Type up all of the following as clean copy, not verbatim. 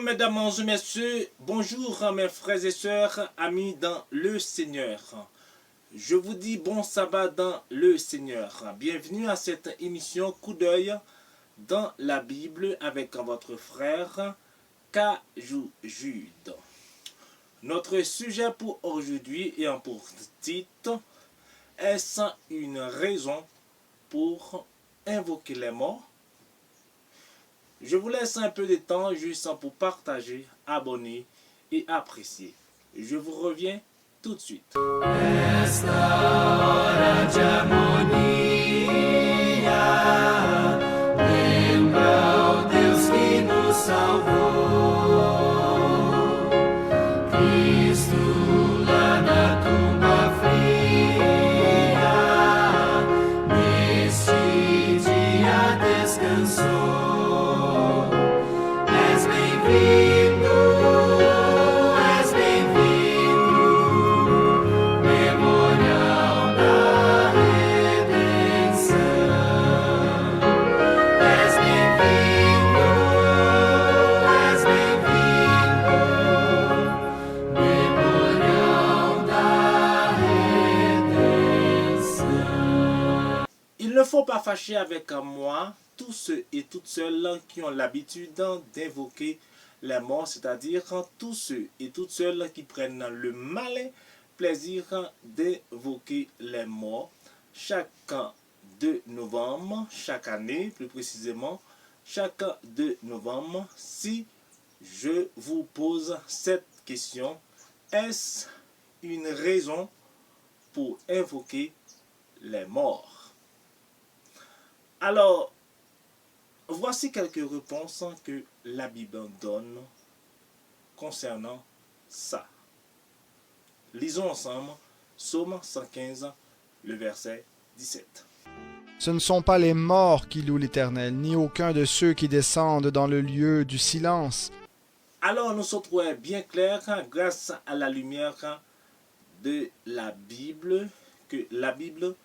mesdames, messieurs, bonjour mes frères et sœurs, amis dans le Seigneur. Je vous dis bon sabbat dans le Seigneur. Bienvenue à cette émission Coup d'œil dans la Bible avec votre frère Kajou Jude. Notre sujet pour aujourd'hui est en pour titre Est-ce une raison pour invoquer les morts? Je vous laisse un peu de temps juste pour partager, abonner et apprécier. Je vous reviens tout de suite. Esta hora de harmonia, lembra o Deus que nous salvou. Cristo lá na tumba fria, neste dia descansou. Il ne faut pas fâcher avec moi tous ceux et toutes celles qui ont l'habitude d'invoquer les morts, c'est-à-dire tous ceux et toutes celles qui prennent le malin plaisir d'évoquer les morts chaque 2 novembre, chaque année plus précisément, chaque 2 novembre. Si je vous pose cette question, est-ce une raison pour invoquer les morts? Alors, voici quelques réponses que la Bible donne concernant ça. Lisons ensemble Psaume 115, le verset 17. Ce ne sont pas les morts qui louent l'Éternel, ni aucun de ceux qui descendent dans le lieu du silence. Alors nous sommes bien clairs grâce à la lumière de la Bible, que la Bible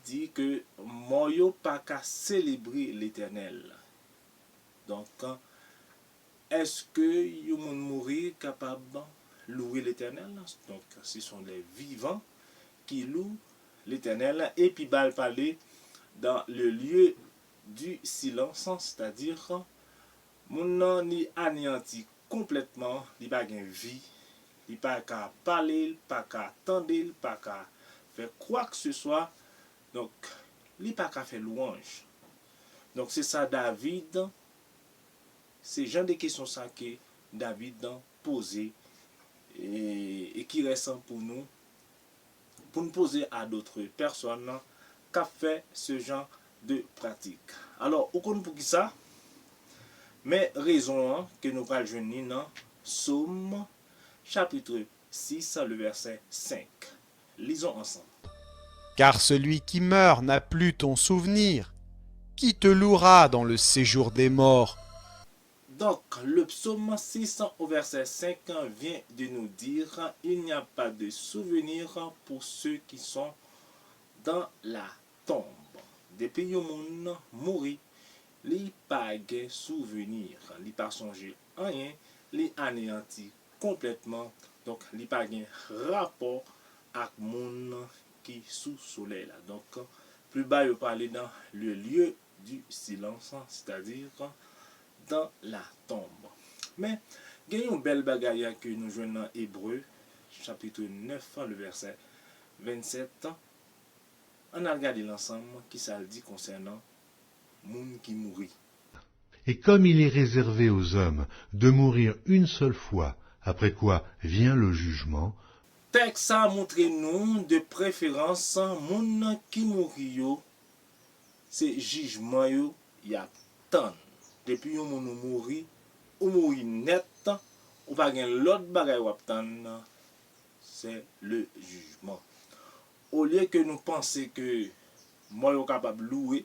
dit que moyo pas qu'à célébrer l'Éternel. Donc, est-ce que les gens mourir capable de louer l'Éternel? Donc, ce sont les vivants qui louent l'Éternel. Et puis, il parler dans le lieu du silence, c'est-à-dire, mon ni anéanti complètement, il n'y a pas de vie, il n'y a pas qu'à parler, il n'y a pas qu'à attendre, il n'y a pas qu'à faire quoi que ce soit. Donc, il n'y a pas qu'à faire louange. Donc, c'est ça, David. C'est genre de questions ça que David a posé et qui reste pour nous poser à d'autres personnes qui ont fait ce genre de pratique. Alors, au compte pour qui ça? Mais raison que nous allons joindre dans Psaume chapitre 6, le verset 5. Lisons ensemble. Car celui qui meurt n'a plus ton souvenir. Qui te louera dans le séjour des morts? Donc, le psaume 6 au verset 5 vient de nous dire il n'y a pas de souvenir pour ceux qui sont dans la tombe. Depuis le monde mourit, il n'y a pas de souvenir, il n'y a pas songé rien, il est anéanti complètement. Donc, il n'y a pas de rapport avec le monde qui est sous soleil. Donc, plus bas, il parle dans le lieu du silence, c'est-à-dire dans la tombe. Mais, il y a une belle bagaille que nous jouons dans Hébreu, chapitre 9, le verset 27. On a regardé l'ensemble qui ça dit concernant monde qui mourit. Et comme il est réservé aux hommes de mourir une seule fois, après quoi vient le jugement, Texte a montré nous de préférence monde qui mourit c'est jugement yo y a tant. Depuis yon moun mouri, ou mouri net, ou pas gen l'autre bagay ou attendre, c'est le jugement. Au lieu que nous pensions que moi yo capable louer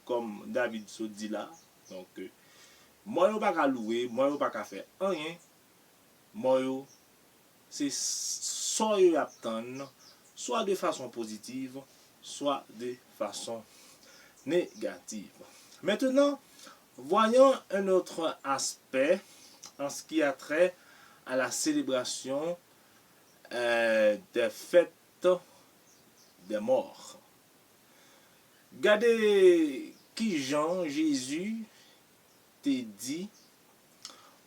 comme David se dit là, donc moi yo pas ka louer, moi yo pas ka faire rien, moi yo c'est soit yo attendre, soit de façon positive, soit de façon négative. Maintenant, voyons un autre aspect en ce qui a trait à la célébration des fêtes des morts. Regardez qui Jean Jésus t'a dit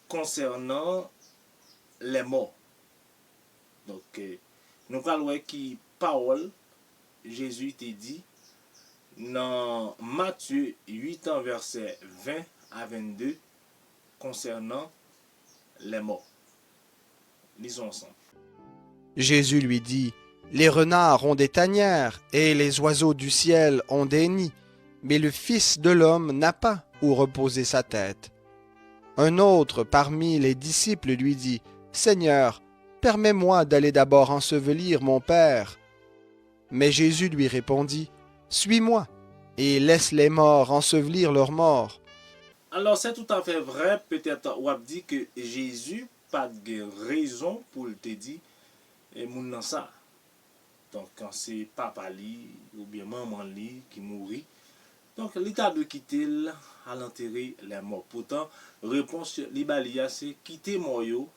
concernant les morts. Donc, nous allons qui parole Jésus t'a dit dans Matthieu 8 verset 20 à 22 concernant les morts. Lisons ensemble. Jésus lui dit, « Les renards ont des tanières, et les oiseaux du ciel ont des nids, mais le Fils de l'homme n'a pas où reposer sa tête. » Un autre parmi les disciples lui dit, « Seigneur, permets-moi d'aller d'abord ensevelir mon Père. » Mais Jésus lui répondit, « Suis-moi, et laisse les morts ensevelir leurs morts. » Alors, c'est tout à fait vrai. Peut-être on a dit que Jésus pas de raison pour te dire et moun nan ça. Donc, quand c'est papa li ou bien maman li qui mourit, donc l'état de quitter à l'enterrer les morts. Pourtant, réponse libalia c'est quitter moyo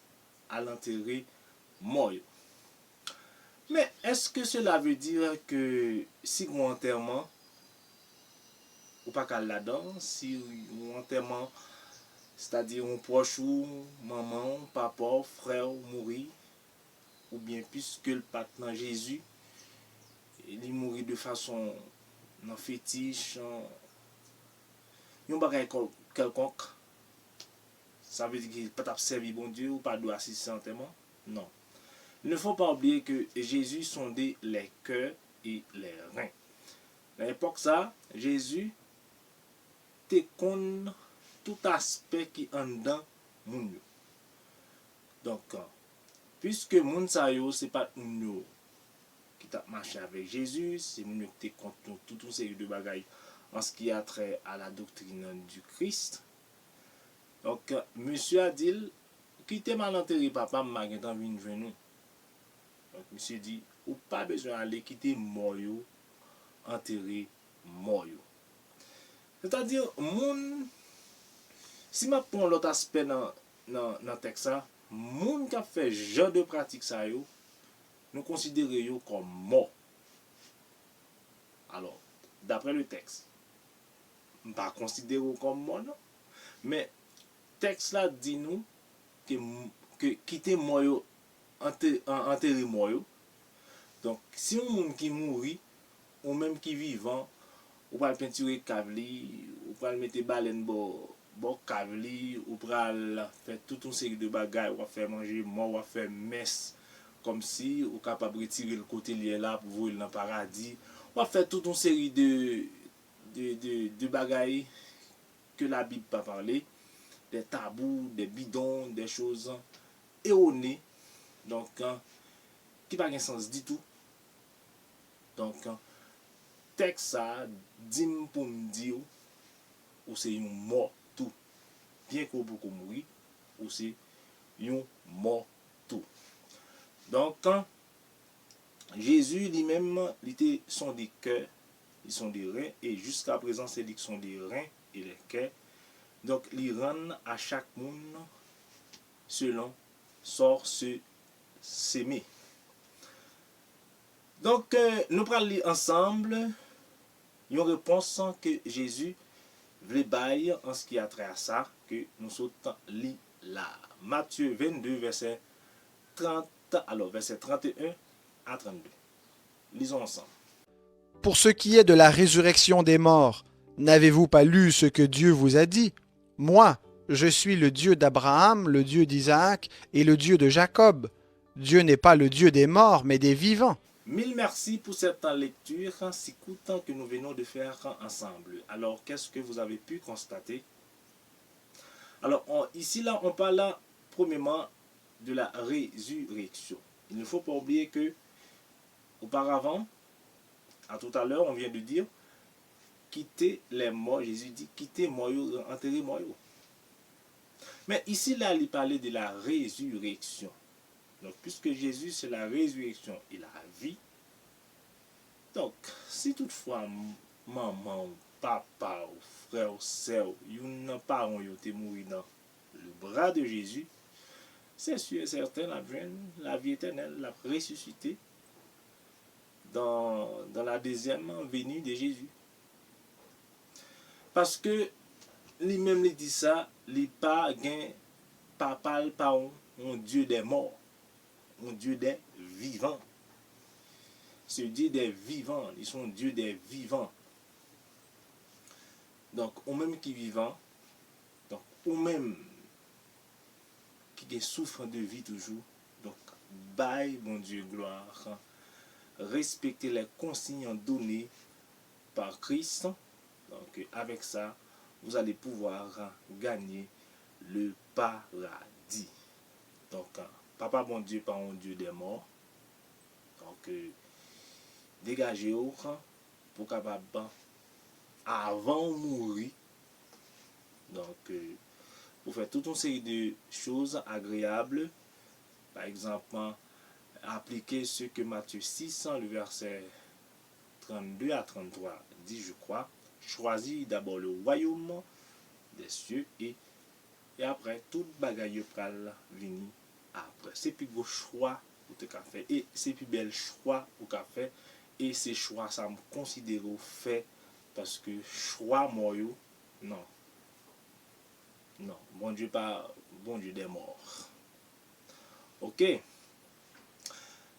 à l'enterrer moyo. Mais est-ce que cela veut dire que si mon enterrement ou pas qu'à là-dedans, si mon enterrement, c'est-à-dire un proche ou maman, papa, frère mourit, ou bien puisque le partenaire Jésus, il mourit de façon non fétiche, yon bagay quelconque, ça veut dire qu'il peut pas servir bon Dieu ou pas doit assister à enterrement? Non. Il ne faut pas oublier que Jésus sondait les cœurs et les reins. À l'époque ça, Jésus te kon tout aspect qui en dedans moun yo. Donc, puisque moun sa yo, c'est pas moun yo qui t'a marché avec Jésus, c'est moun yo qui te compte tout une série de bagailles en ce qui a trait à la doctrine du Christ. Donc, monsieur a dit, quittez mal enterré papa, m'a gen tan vinn jwenn nou. Donc, monsieur dit, ou pas besoin aller quitter mort yo, enterrer mort yo. C'est-à-dire, moun, si je prends l'autre aspect dans le texte, moun qui a fait genre de pratique ça yo, nous considérons comme mort. Alors, d'après le texte, je ne pas considérer comme mort, non. Mais le texte là dit nous que quitter mort yo, enterrer mort yo. Donc, si un monde qui mourit, ou même qui vivant, ou pas peinturer cavli, ou pas mettre baleine bo cavli, ou pas faire toute une série de bagages, ou faire manger mort, ou faire messe comme si ou capable de retirer le côté lié là pour voler dans le paradis, ou faire toute une série de bagages que la Bible pas parler, des tabous, des bidons, des choses erronées, donc qui pas de sens du tout. Donc texte ça dit pour me dire ou c'est un mort tout, bien qu'on beaucoup mourir, ou c'est un mort tout. Donc Jésus lui-même il était son des cœurs, ils sont des reins, et jusqu'à présent c'est dit que sont des reins et les cœurs. Donc il rend à chaque monde selon sort se s'aimer. Donc nous allons lire ensemble une réponse que Jésus voulait bailler en ce qui a trait à ça, que nous sommes lire là. Matthieu 22, verset 30, alors verset 31 à 32. Lisons ensemble. Pour ce qui est de la résurrection des morts, n'avez-vous pas lu ce que Dieu vous a dit? Moi, je suis le Dieu d'Abraham, le Dieu d'Isaac et le Dieu de Jacob. Dieu n'est pas le Dieu des morts, mais des vivants. Mille merci pour cette lecture si courte que nous venons de faire ensemble. Alors, qu'est-ce que vous avez pu constater? Alors, ici, là, on parle premièrement de la résurrection. Il ne faut pas oublier que, auparavant, à tout à l'heure, on vient de dire, quitter les morts. Jésus dit, quitter morts, enterrer morts. Mais ici, là, il parlait de la résurrection. Donc, puisque Jésus, c'est la résurrection et la vie, donc, si toutefois, maman, papa, frère, sœur, yon parents ont été morts dans le bras de Jésus, c'est sûr et certain, la vie éternelle, la ressuscité dans la deuxième venue de Jésus. Parce que lui-même lui dit ça, il pas gain papa pas un Dieu des morts, un Dieu des vivants. Ce Dieu des vivants, ils sont Dieu des vivants. Donc, ou même qui vivant, donc ou même qui souffre de vie toujours, donc bye mon Dieu gloire, respectez les consignes données par Christ. Donc avec ça, vous allez pouvoir gagner le paradis. Donc, papa bon Dieu, pas un Dieu des morts. Donc, dégagez-vous pour capable avant de mourir. Donc, pour faire toute une série de choses agréables. Par exemple, appliquer ce que Matthieu 6, le verset 32 à 33 dit, je crois. Choisis d'abord le royaume des cieux et après, toute bagaille pral venir après. C'est plus beau choix pour te faire et c'est plus bel choix pour te faire. Et ces choix, ça me considère fait parce que choix moi, non. Non, bon Dieu pas, bon Dieu des morts. Ok.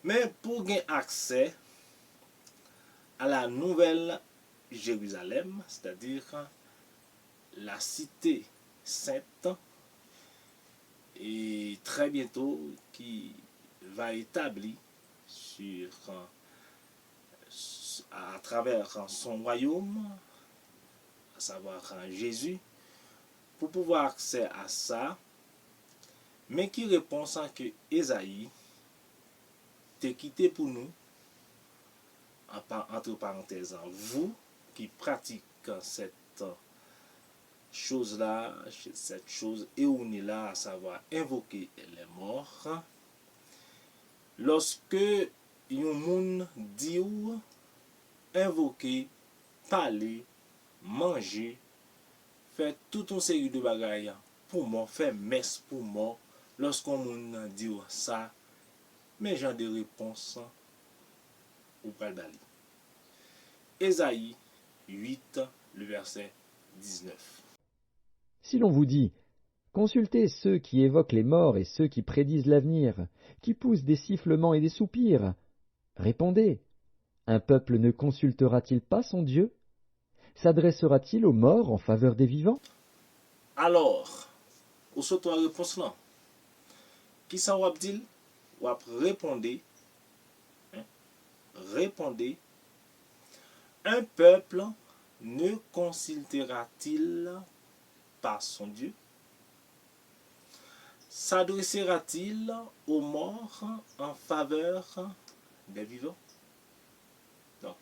Mais pour gagner accès à la nouvelle Jérusalem, c'est-à-dire la cité sainte, et très bientôt qui va établir sur à travers son royaume, à savoir Jésus, pour pouvoir accès à ça, mais qui répond sans que Ésaïe t'ait quitté pour nous, entre parenthèses, vous qui pratiquez cette chose-là, cette chose éonie-là, à savoir invoquer les morts, lorsque un monde dit invoquer, parler, manger, faire toute une série de bagailles pour moi, faire messe pour moi, lorsqu'on monde dit ça, mais j'ai des réponses ou pas d'aller. Ésaïe 8, le verset 19. Si l'on vous dit « Consultez ceux qui évoquent les morts et ceux qui prédisent l'avenir, qui poussent des sifflements et des soupirs », répondez « Un peuple ne consultera-t-il pas son Dieu? S'adressera-t-il aux morts en faveur des vivants ?» Alors, ou surtout la réponse là, qui ça va dire? Ou répondez, répondez, un peuple ne consultera-t-il pas son Dieu? S'adressera-t-il aux morts en faveur des vivants? Donc,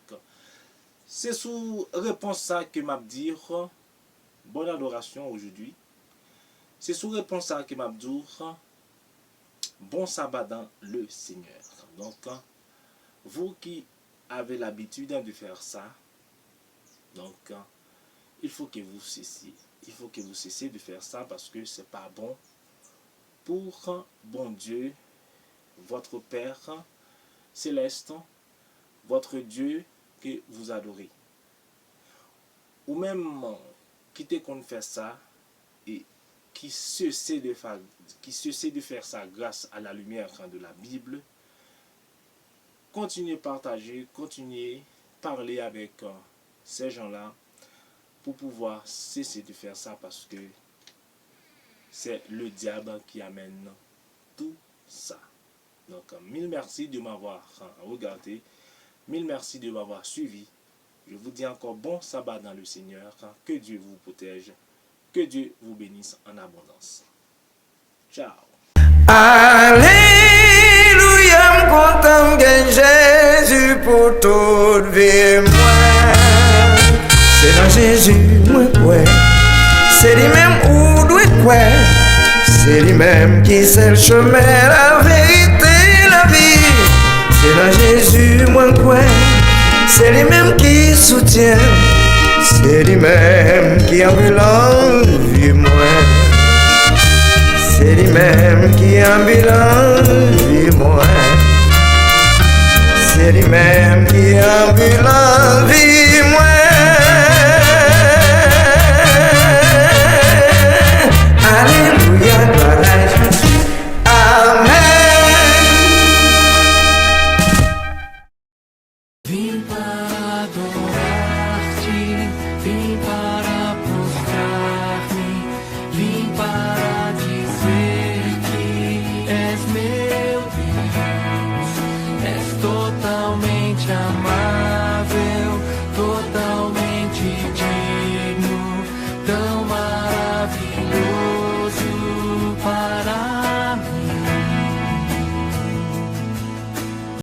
c'est sous réponse ça que m'a dire bonne adoration aujourd'hui. C'est sous réponse ça que m'a dit bon sabbat dans le Seigneur. Donc, vous qui avez l'habitude de faire ça, donc il faut que vous cessiez. Il faut que vous cessiez de faire ça parce que c'est pas bon pour bon Dieu, votre Père céleste, votre Dieu que vous adorez. Ou même quitter qu'on fait ça et qui cesse de faire ça grâce à la lumière de la Bible. Continuez à partager, continuez à parler avec ces gens-là pour pouvoir cesser de faire ça parce que c'est le diable qui amène tout ça. Donc, mille merci de m'avoir regardé, mille merci de m'avoir suivi. Je vous dis encore bon sabbat dans le Seigneur, que Dieu vous protège, que Dieu vous bénisse en abondance. Ciao. Alléluia, content que Jésus pour toute vie moi. C'est dans Jésus moi quoi. C'est lui-même où doit quoi. C'est lui-même qui c'est le chemin, la vérité, la vie. C'est dans Jésus moi quoi. C'est lui-même qui soutient. C'est lui-même qui a vu l'envie moi. c'est lui-même qui ambulance vie moi. C'est lui-même qui ambulance vie moi. Alléluia, gloire à Jésus. Amen. Vim para adorar-te, vim para prostrar-me, vim para dizer que és meu Deus, és totalmente amável, totalmente digno, tão